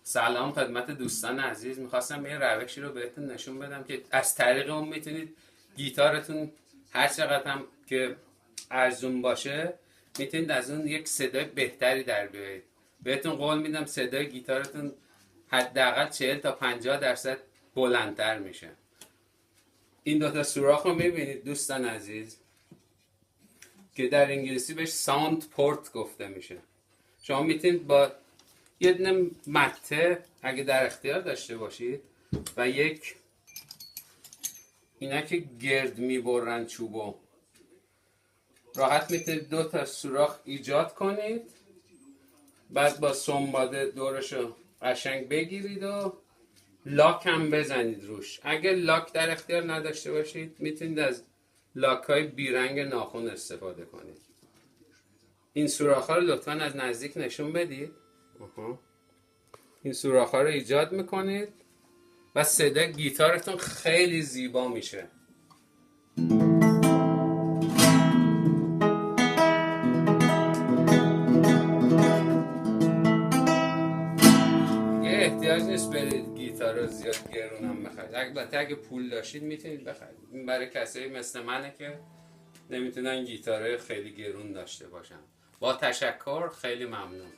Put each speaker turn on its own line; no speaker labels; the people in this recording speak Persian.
سلام خدمت دوستان عزیز. میخواستم یه روشی رو بهتون نشون بدم که از طریق اون میتونید گیتارتون هر چقدر هم که ارزون باشه میتونید از اون یک صدای بهتری در بیارید. بهتون قول میدم صدای گیتارتون حداقل 40 تا 50% بلندتر میشه. این دوتا سوراخ رو میبینید دوستان عزیز که در انگلیسی بهش ساوند پورت گفته میشه. شما میتونید با یه دونه مته اگه در اختیار داشته باشید و یک اینا که گرد میبرن چوبو، راحت میتونید دو تا سوراخ ایجاد کنید، بعد با سنباده دورشو قشنگ بگیرید و لاک هم بزنید روش. اگه لاک در اختیار نداشته باشید میتونید از لاک های بیرنگ ناخن استفاده کنید. این سوراخ ها رو لطفا از نزدیک نشون بدید. این سوراخ ها رو ایجاد میکنید و صدای گیتارتون خیلی زیبا میشه. یه احتیاج نیست برید گیتار رو زیاد گرونم بخرید. البته اگه پول داشتید میتونید بخرید. این برای کسایی مثل منه که نمیتونن گیتاره خیلی گرون داشته باشن. با تشکر، خیلی ممنون.